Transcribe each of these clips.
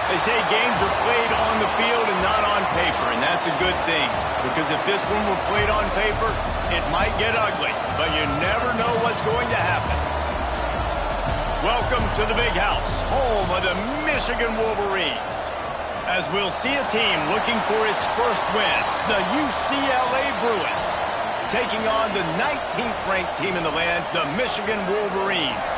They say games are played on the field and not on paper, and that's a good thing. Because if this one were played on paper, it might get ugly, but you never know what's going to happen. Welcome to the Big House, home of the Michigan Wolverines. As we'll see a team looking for its first win, the UCLA Bruins, taking on the 19th ranked team in the land, the Michigan Wolverines.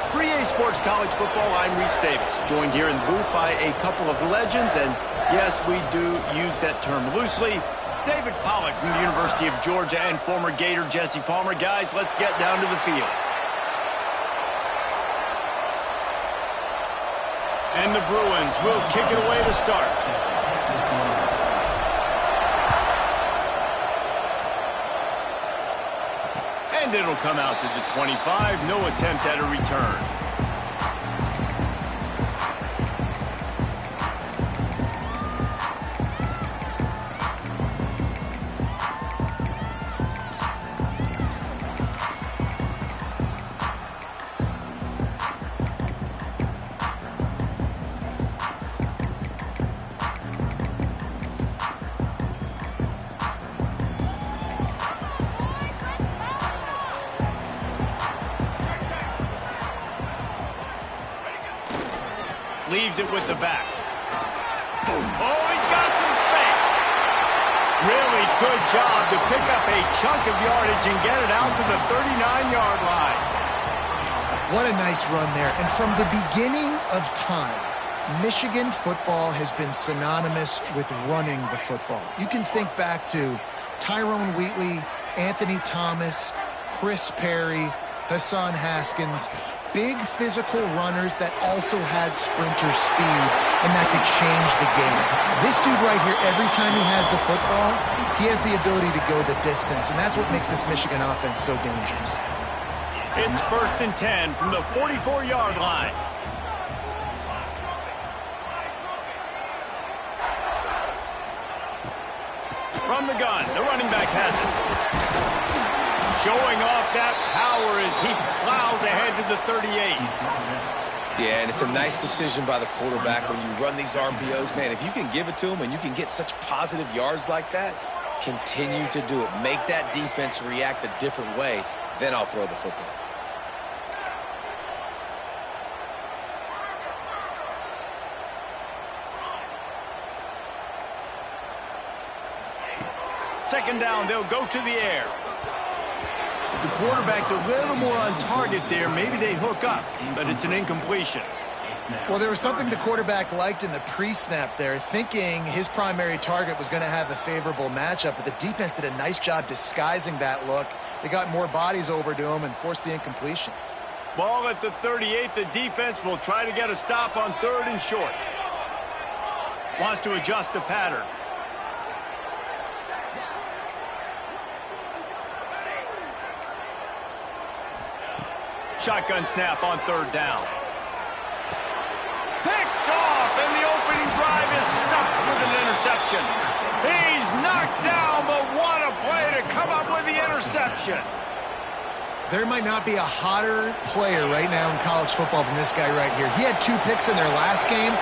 For EA Sports College Football, I'm Reese Davis, joined here in the booth by a couple of legends, and yes, we do use that term loosely. David Pollack from the University of Georgia and former Gator Jesse Palmer. Guys, let's get down to the field. And the Bruins will kick it away to start. And it'll come out to the 25. No attempt at a return. Leaves it with the back. Oh, he's got some space. Really good job to pick up a chunk of yardage and get it out to the 39-yard line. What a nice run there. And from the beginning of time, Michigan football has been synonymous with running the football. You can think back to Tyrone Wheatley, Anthony Thomas, Chris Perry, Hassan Haskins. Big physical runners that also had sprinter speed and that could change the game. This dude right here, every time he has the football, he has the ability to go the distance, and that's what makes this Michigan offense so dangerous. It's 1st and 10 from the 44-yard line. From the gun, the running back has it. Showing off that power as he plows ahead to the 38. Yeah, and it's a nice decision by the quarterback when you run these RPOs. Man, if you can give it to him and you can get such positive yards like that, continue to do it. Make that defense react a different way, then I'll throw the football. Second down, they'll go to the air. If the quarterback's a little more on target there, maybe they hook up, but it's an incompletion. Well, there was something the quarterback liked in the pre-snap there, thinking his primary target was going to have a favorable matchup, but the defense did a nice job disguising that look. They got more bodies over to him and forced the incompletion. Ball at the 38. The defense will try to get a stop on 3rd and short. Wants to adjust the pattern. Shotgun snap on 3rd down. Picked off, and the opening drive is stopped with an interception. He's knocked down, but what a play to come up with the interception. There might not be a hotter player right now in college football than this guy right here. He had 2 picks in their last game.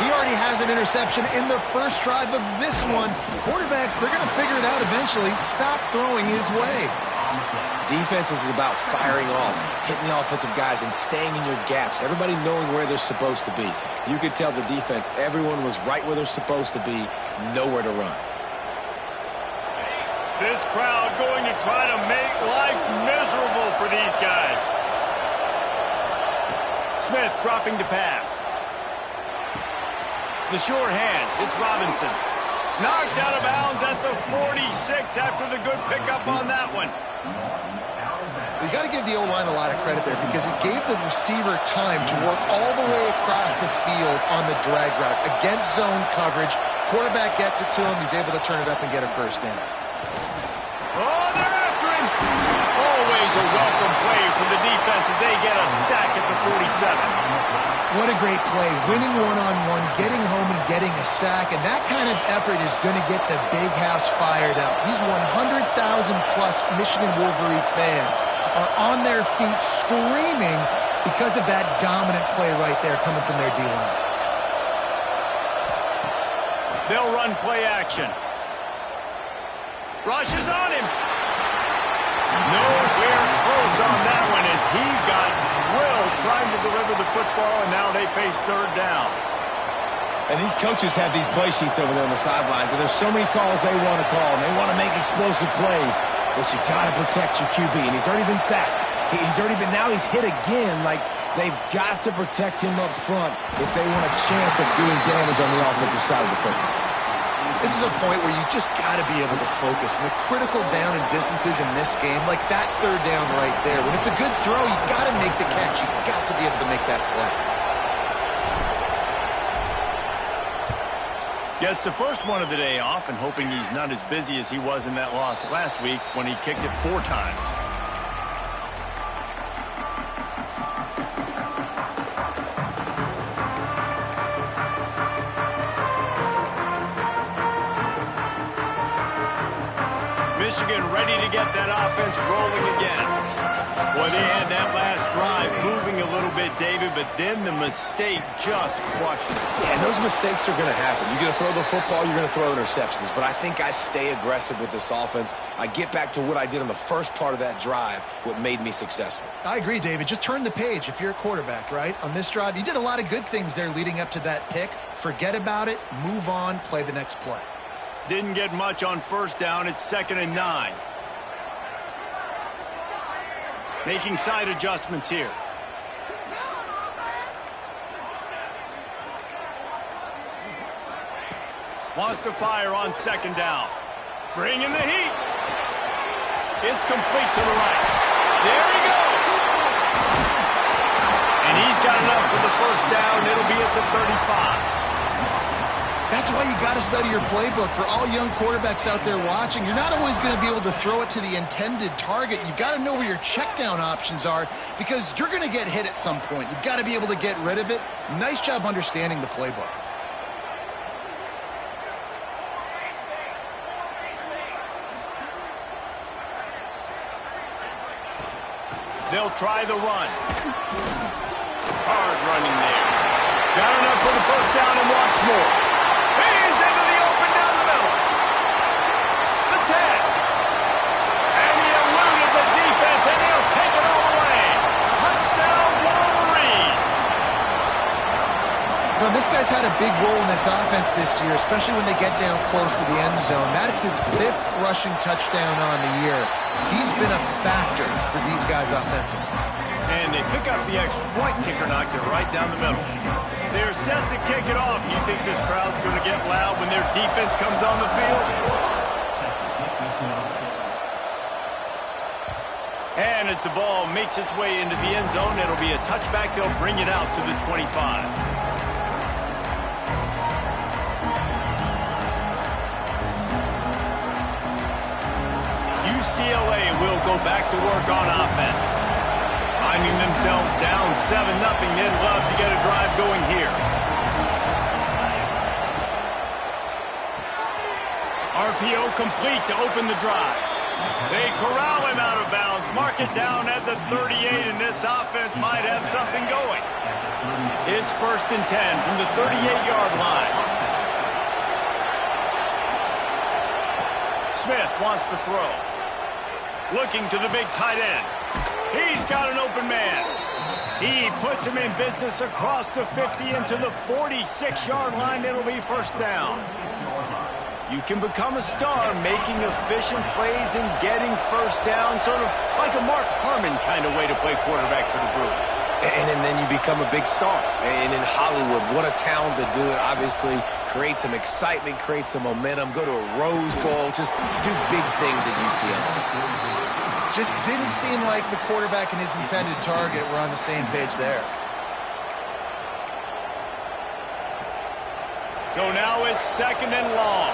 He already has an interception in the first drive of this one. Quarterbacks, they're going to figure it out eventually. Stop throwing his way. Defense is about firing off, hitting the offensive guys, and staying in your gaps. Everybody knowing where they're supposed to be. You could tell the defense, everyone was right where they're supposed to be, nowhere to run. This crowd going to try to make life miserable for these guys. Smith dropping to pass. The sure hands, it's Robinson. Knocked out of bounds at the 46 after the good pickup on that one. You got to give the O-line a lot of credit there because it gave the receiver time to work all the way across the field on the drag route. Against zone coverage, quarterback gets it to him, he's able to turn it up and get a first down. Oh, they're after him! Always a welcome play from the defense as they get a sack at the 47. What a great play, winning one-on-one, getting home and getting a sack, and that kind of effort is going to get the Big House fired up. These 100,000-plus Michigan Wolverine fans are on their feet screaming because of that dominant play right there coming from their D-line. They'll run play action. Rushes on him. Nowhere close on that one as he got drilled trying to deliver the football, and now they face third down. And these coaches have these play sheets over there on the sidelines, and there's so many calls they want to call, and they want to make explosive plays, but you got to protect your QB, and he's already been sacked. Now he's hit again. Like, they've got to protect him up front if they want a chance of doing damage on the offensive side of the football. This is a point where you just got to be able to focus. And the critical down and distances in this game, like that third down right there, when it's a good throw, you got to make the catch. You got to be able to make that play. Gets the first one of the day off and hoping he's not as busy as he was in that loss last week when he kicked it 4 times. Michigan ready to get that offense rolling again. Well, they had that last drive moving a little bit, David, but then the mistake just crushed it. Yeah, and those mistakes are going to happen. You're going to throw the football, you're going to throw interceptions. But I think I stay aggressive with this offense. I get back to what I did on the first part of that drive, what made me successful. I agree, David. Just turn the page if you're a quarterback, right? On this drive, you did a lot of good things there leading up to that pick. Forget about it, move on, play the next play. Didn't get much on first down. It's 2nd and 9. Making side adjustments here. Wants to fire on 2nd down. Bringing the heat. It's complete to the right. There he goes. And he's got enough for the first down. It'll be at the 35. That's why you got to study your playbook. For all young quarterbacks out there watching, you're not always going to be able to throw it to the intended target. You've got to know where your check down options are because you're going to get hit at some point. You've got to be able to get rid of it. Nice job understanding the playbook. They'll try the run. Hard running there. Got enough for the first down and wants more. He's into the open down the middle. The 10. And he eluded the defense, and he'll take it all away. Touchdown, Wolverines. You know, this guy's had a big role in this offense this year, especially when they get down close to the end zone. That's his 5th rushing touchdown on the year. He's been a factor for these guys offensively. And they pick up the extra point. Kicker knocked it right down the middle. They're set to kick it off. You think this crowd's going to get loud when their defense comes on the field? And as the ball makes its way into the end zone, it'll be a touchback. They'll bring it out to the 25. UCLA will go back to work on offense. Finding themselves down 7-0, they'd love to get a drive going here. RPO complete to open the drive. They corral him out of bounds, mark it down at the 38, and this offense might have something going. It's 1st and 10 from the 38-yard line. Smith wants to throw. Looking to the big tight end. He's got an open man. He puts him in business across the 50 into the 46-yard line. It'll be first down. You can become a star making efficient plays and getting first down, sort of like a Mark Harmon kind of way to play quarterback for the Bruins. And then you become a big star. And in Hollywood, what a town to do it. Obviously, create some excitement, create some momentum, go to a Rose Bowl, just do big things at UCLA. Just didn't seem like the quarterback and his intended target were on the same page there. So now it's 2nd and long.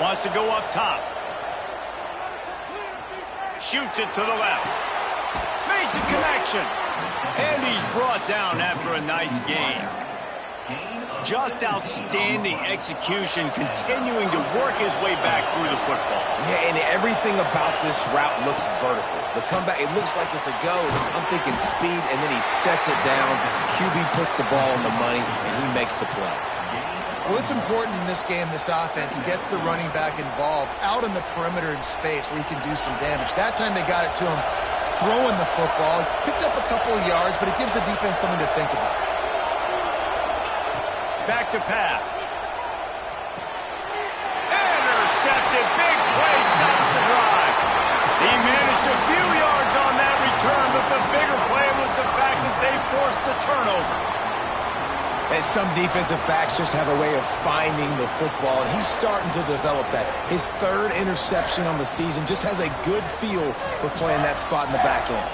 Wants to go up top. Shoots it to the left. Makes a connection. And he's brought down after a nice gain. Just outstanding execution, continuing to work his way back through the football. Yeah, and everything about this route looks vertical. The comeback, it looks like it's a go. I'm thinking speed, and then he sets it down. QB puts the ball on the money, and he makes the play. Well, it's important in this game, this offense gets the running back involved out in the perimeter in space where he can do some damage. That time they got it to him throwing the football. Picked up a couple of yards, but it gives the defense something to think about. Back to pass. Intercepted. Big play stops the drive. He managed a few yards on that return, but the bigger play was the fact that they forced the turnover. And some defensive backs just have a way of finding the football, and he's starting to develop that. His third interception on the season, just has a good feel for playing that spot in the back end.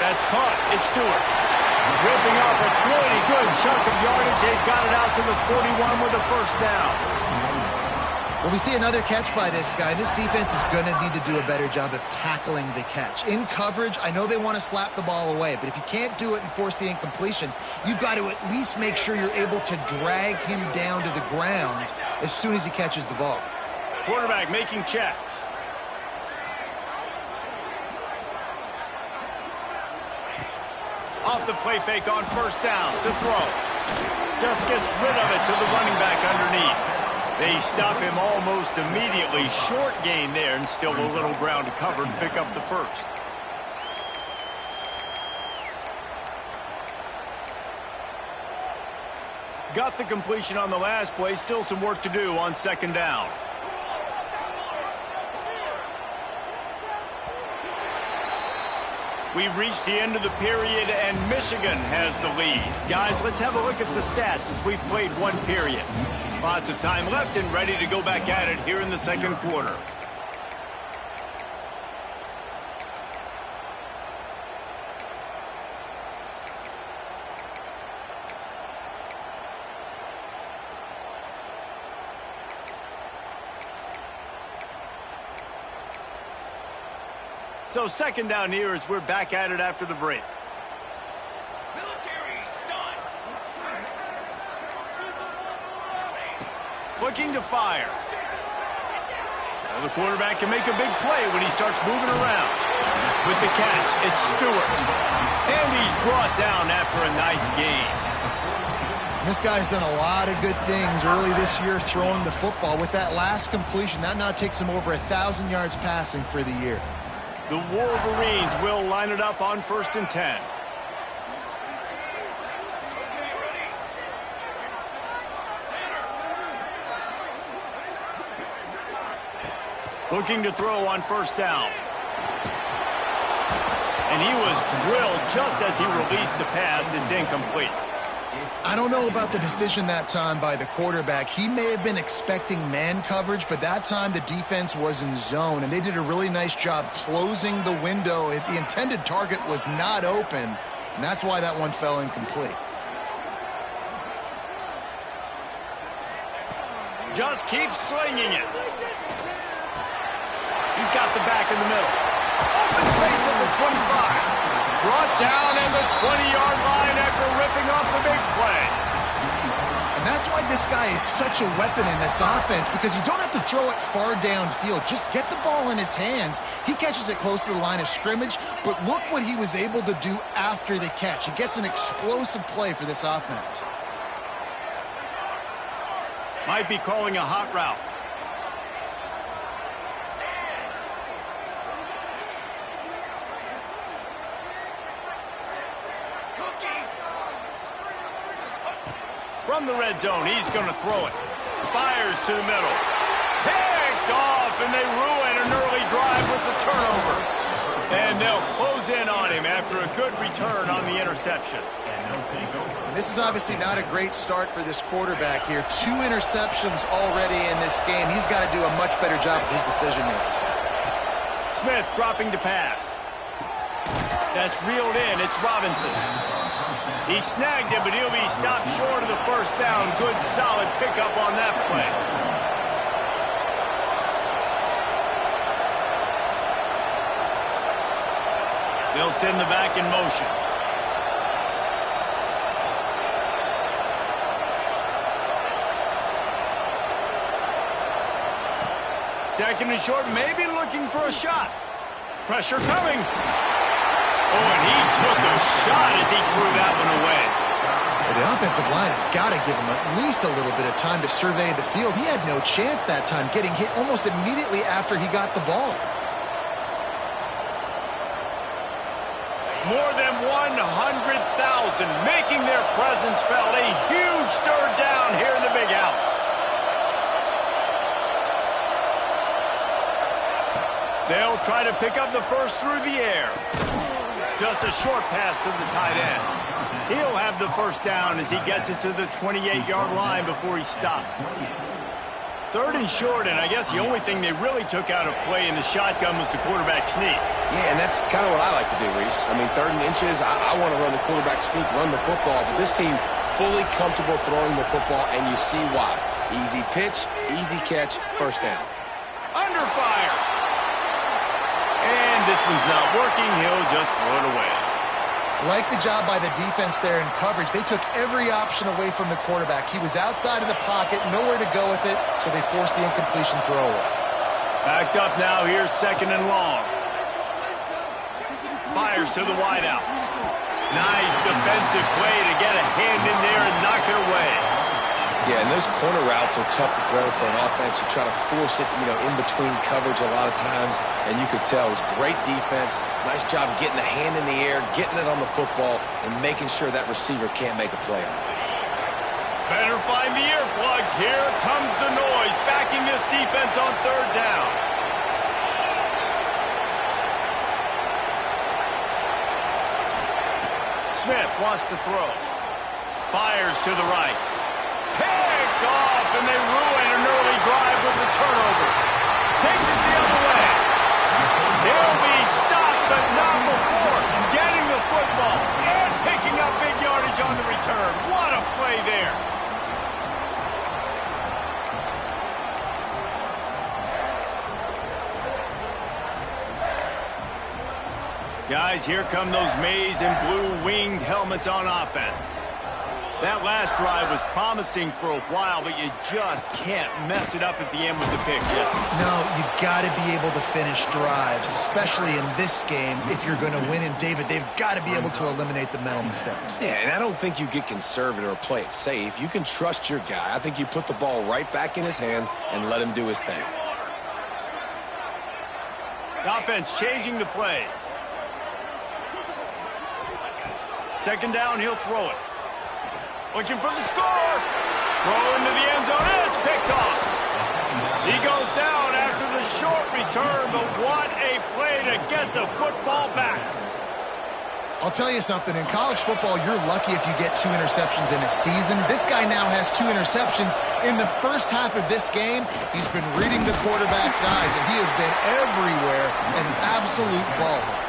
That's caught. It's Stewart. Ripping off a pretty good chunk of yardage. They got it out to the 41 with a first down. Well, we see another catch by this guy. This defense is going to need to do a better job of tackling the catch. In coverage, I know they want to slap the ball away, but if you can't do it and force the incompletion, you've got to at least make sure you're able to drag him down to the ground as soon as he catches the ball. Quarterback making checks. Off the play fake on first down to throw. Just gets rid of it to the running back underneath. They stop him almost immediately. Short gain there, and still a little ground to cover to pick up the first. Got the completion on the last play. Still some work to do on second down. We've reached the end of the period, and Michigan has the lead. Guys, let's have a look at the stats as we've played one period. Lots of time left and ready to go back at it here in the second quarter. So second down here as we're back at it after the break. Looking to fire. Well, the quarterback can make a big play when he starts moving around. With the catch, it's Stewart. And he's brought down after a nice gain. This guy's done a lot of good things early this year throwing the football. With that last completion, that now takes him over 1,000 yards passing for the year. The Wolverines will line it up on 1st and 10. Looking to throw on first down. And he was drilled just as he released the pass. It's incomplete. I don't know about the decision that time by the quarterback. He may have been expecting man coverage, but that time the defense was in zone, and they did a really nice job closing the window. The intended target was not open, and that's why that one fell incomplete. Just keep slinging it. He's got the back in the middle. Open space at the 25. Brought down at the 20-yard line after ripping off the big play. And that's why this guy is such a weapon in this offense, because you don't have to throw it far downfield. Just get the ball in his hands. He catches it close to the line of scrimmage, but look what he was able to do after the catch. He gets an explosive play for this offense. Might be calling a hot route. From the red zone, he's going to throw it. Fires to the middle. Picked off, and they ruin an early drive with the turnover. And they'll close in on him after a good return on the interception. And this is obviously not a great start for this quarterback here. 2 interceptions already in this game. He's got to do a much better job with his decision-making. Smith dropping to pass. That's reeled in. It's Robinson. He snagged it, but he'll be stopped short of the first down. Good, solid pickup on that play. The They'll send the back in motion. Second and short, maybe looking for a shot. Pressure coming. Oh, and he took a shot as he threw that one away. Well, the offensive line has got to give him at least a little bit of time to survey the field. He had no chance that time, getting hit almost immediately after he got the ball. More than 100,000 making their presence felt. A huge third down here in the big house. They'll try to pick up the first through the air. Just a short pass to the tight end. He'll have the first down as he gets it to the 28-yard line before he stopped. Third and short, and I guess the only thing they really took out of play in the shotgun was the quarterback sneak. Yeah, and that's kind of what I like to do, Reese. I mean, third and inches, I want to run the quarterback sneak, run the football, but this team fully comfortable throwing the football, and you see why. Easy pitch, easy catch, first down. Under fire. And this one's not working. He'll just throw it away. Like the job by the defense there in coverage. They took every option away from the quarterback. He was outside of the pocket, nowhere to go with it, so they forced the incompletion throw away. Backed up now. Here's second and long. Fires to the wideout. Nice defensive play to get a hand in there and knock it away. Yeah, and those corner routes are tough to throw for an offense. You try to force it, in between coverage a lot of times, and you could tell it was great defense. Nice job getting a hand in the air, getting it on the football, and making sure that receiver can't make a play on it. Better find the earplugs. Here comes the noise, backing this defense on third down. Smith wants to throw. Fires to the right. Picked off, and they ruin an early drive with the turnover. Takes it the other way. He'll be stopped, but not before getting the football and picking up big yardage on the return. What a play there. Guys, here come those maize and blue winged helmets on offense. That last drive was promising for a while, but you just can't mess it up at the end with the pick, Jesse. No, you got to be able to finish drives, especially in this game. If you're going to win, and David, they've got to be able to eliminate the mental mistakes. Yeah, and I don't think you get conservative or play it safe. You can trust your guy. I think you put the ball right back in his hands and let him do his thing. The offense changing the play. Second down, he'll throw it. Looking for the score. Throw into the end zone. It's picked off. He goes down after the short return, but what a play to get the football back. I'll tell you something. In college football, you're lucky if you get 2 interceptions in a season. This guy now has 2 interceptions. In the first half of this game, he's been reading the quarterback's eyes, and he has been everywhere, an absolute ball hawk.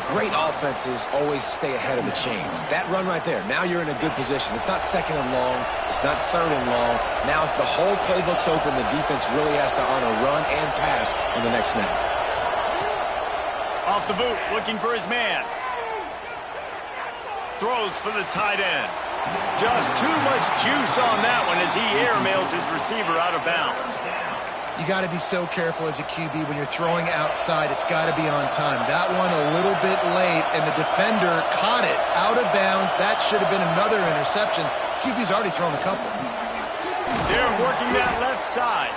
Great offenses always stay ahead of the chains. That run right there, now you're in a good position. It's not second and long. It's not third and long. Now it's the whole playbook's open. The defense really has to honor run and pass on the next snap. Off the boot, looking for his man. Throws for the tight end. Just too much juice on that one as he airmails his receiver out of bounds. You got to be so careful as a QB when you're throwing outside. It's got to be on time. That one a little bit late, and the defender caught it out of bounds. That should have been another interception. This QB's already thrown a couple. They're working that left side.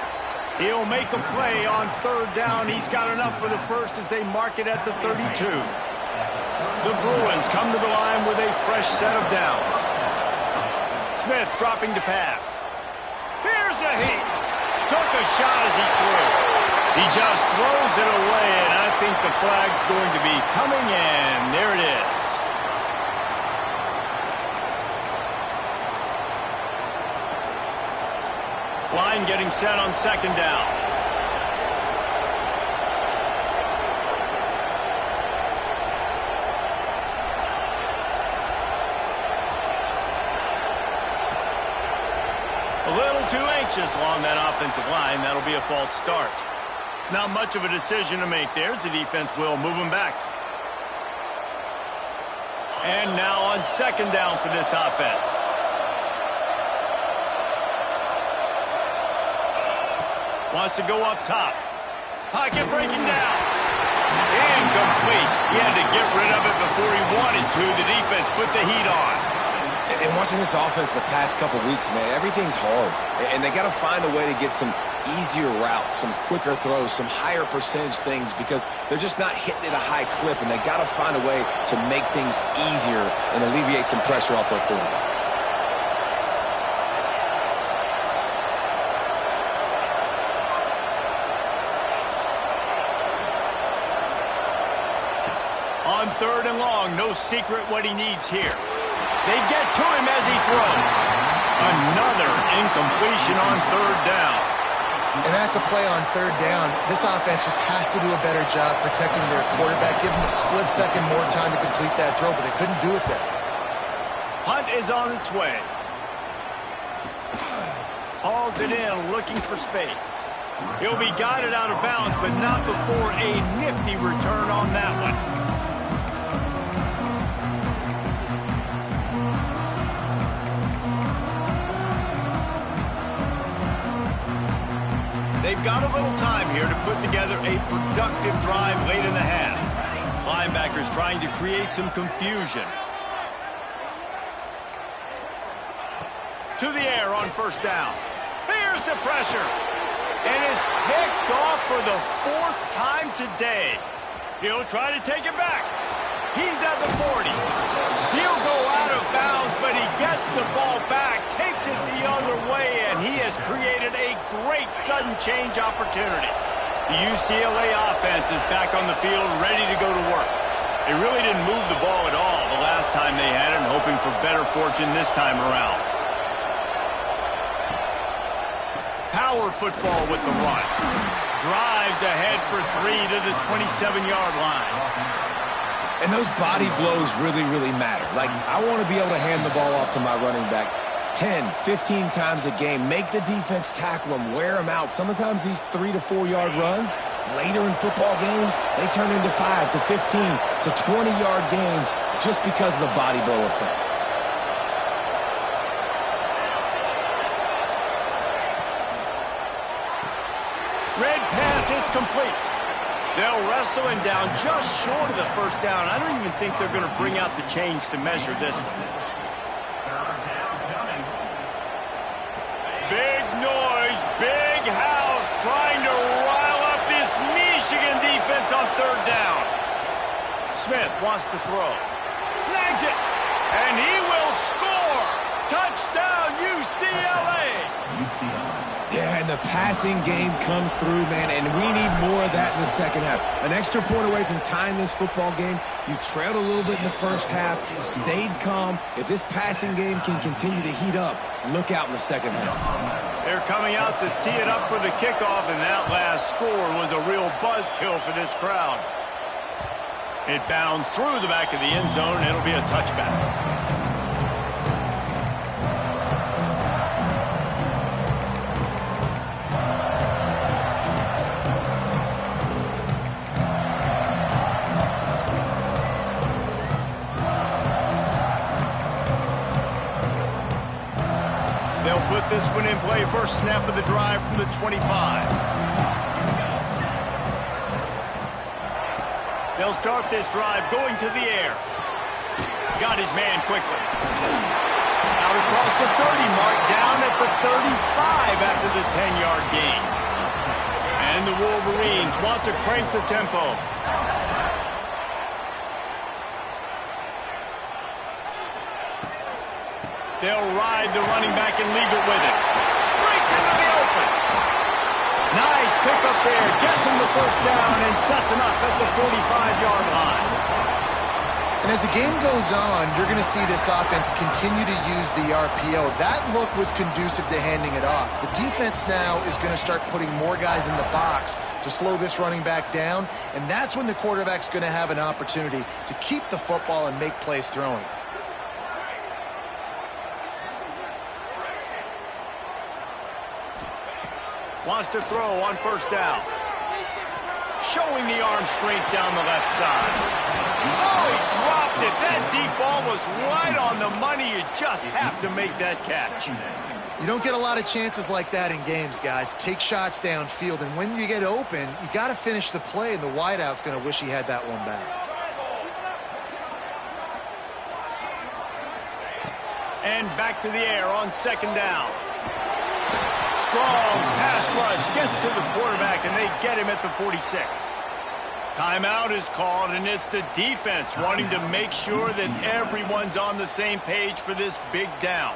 He'll make a play on third down. He's got enough for the first as they mark it at the 32. The Bruins come to the line with a fresh set of downs. Smith dropping to pass. Here's a heat. Took a shot as he threw. He just throws it away, and I think the flag's going to be coming in. There it is. Line getting set on second down. A little too anxious along that offensive line. That'll be a false start. Not much of a decision to make there as the defense will move him back. And now on second down for this offense. Wants to go up top. Pocket breaking down. Incomplete. He had to get rid of it before he wanted to. The defense put the heat on. And watching this offense the past couple weeks, man, everything's hard. And they got to find a way to get some easier routes, some quicker throws, some higher percentage things because they're just not hitting at a high clip, and they got to find a way to make things easier and alleviate some pressure off their quarterback. On third and long, no secret what he needs here. They get to him as he throws. Another incompletion on third down. And that's a play on third down. This offense just has to do a better job protecting their quarterback, give him a split second more time to complete that throw, but they couldn't do it there. Punt is on its way. Hauls it in, looking for space. He'll be guided out of bounds, but not before a nifty return on that one. They've got a little time here to put together a productive drive late in the half. Linebackers trying to create some confusion. To the air on first down. Here's the pressure. And it's picked off for the fourth time today. He'll try to take it back. He's at the 40. He'll go out of bounds, but he gets the ball back, takes it the other way, and he has created a great sudden change opportunity. The UCLA offense is back on the field, ready to go to work. They really didn't move the ball at all the last time they had it, and hoping for better fortune this time around. Power football with the run. Drives ahead for 3 to the 27-yard line. And those body blows really, really matter. Like, I want to be able to hand the ball off to my running back 10, 15 times a game. Make the defense tackle them, wear them out. Sometimes these 3 to 4 yard runs, later in football games, they turn into 5 to 15 to 20-yard games just because of the body blow effect. Red pass hits complete. They'll wrestle him down just short of the first down. I don't even think they're going to bring out the chains to measure this one. Big noise, big house, trying to rile up this Michigan defense on third down. Smith wants to throw. Snags it, and he will score. Touchdown, UCLA. Yeah, and the passing game comes through, man, and we need more of that in the second half. An extra point away from tying this football game. You trailed a little bit in the first half, stayed calm. If this passing game can continue to heat up, look out in the second half. They're coming out to tee it up for the kickoff, and that last score was a real buzzkill for this crowd. It bounds through the back of the end zone, and it'll be a touchback. Put this one in play. First snap of the drive from the 25. They'll start this drive going to the air. Got his man quickly. Out across the 30 mark, down at the 35 after the 10-yard gain. And the Wolverines want to crank the tempo. They'll ride the running back and leave it with him. Breaks into the open. Nice pickup there. Gets him the first down and sets him up at the 45-yard line. And as the game goes on, you're going to see this offense continue to use the RPO. That look was conducive to handing it off. The defense now is going to start putting more guys in the box to slow this running back down, and that's when the quarterback's going to have an opportunity to keep the football and make plays throwing. Wants to throw on first down. showing the arm strength down the left side. Oh, he dropped it. That deep ball was right on the money. You just have to make that catch. You don't get a lot of chances like that in games, guys. Take shots downfield, and when you get open, you got to finish the play, and the wideout's going to wish he had that one back. And back to the air on second down. Strong pass rush gets to the quarterback, and they get him at the 46. Timeout is called, and it's the defense wanting to make sure that everyone's on the same page for this big down.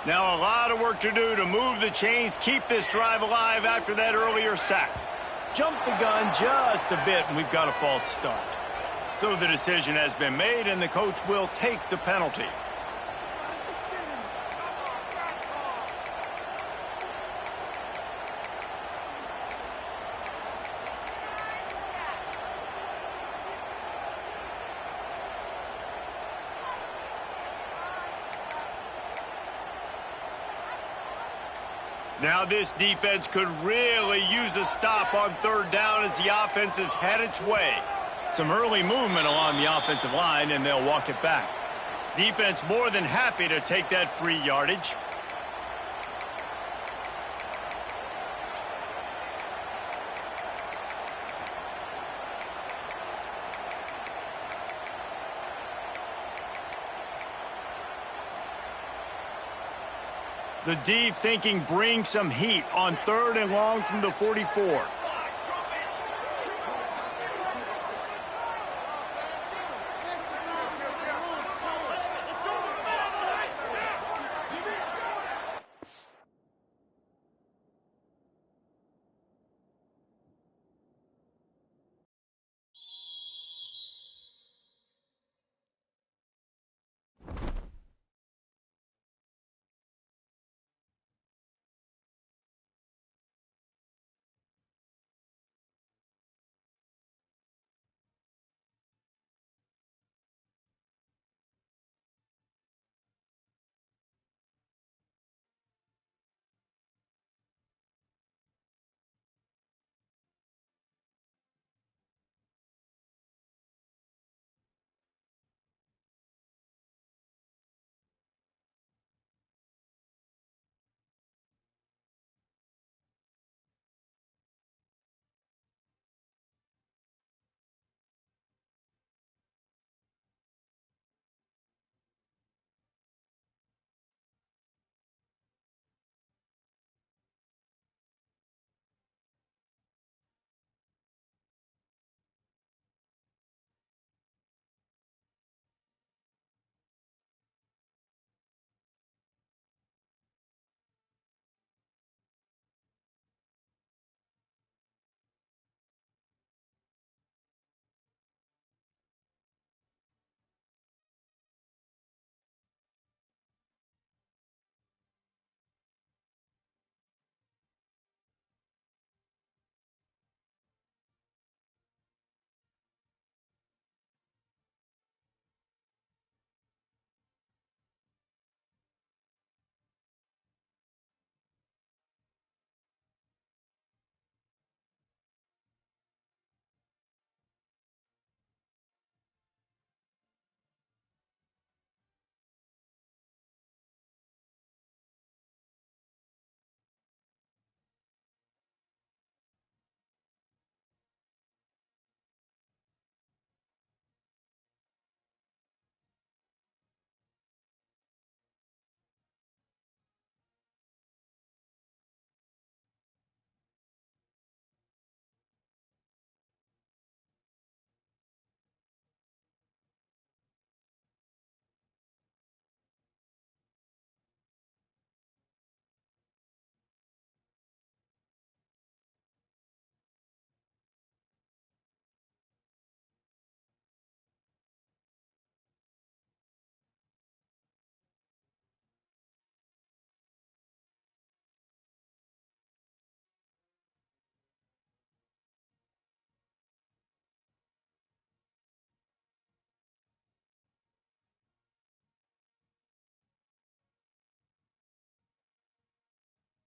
Now a lot of work to do to move the chains, keep this drive alive after that earlier sack. Jumped the gun just a bit, and we've got a false start. So the decision has been made, and the coach will take the penalty. Now this defense could really use a stop on third down as the offense has had its way. Some early movement along the offensive line, and they'll walk it back. Defense more than happy to take that free yardage. The D thinking bring some heat on third and long from the 44.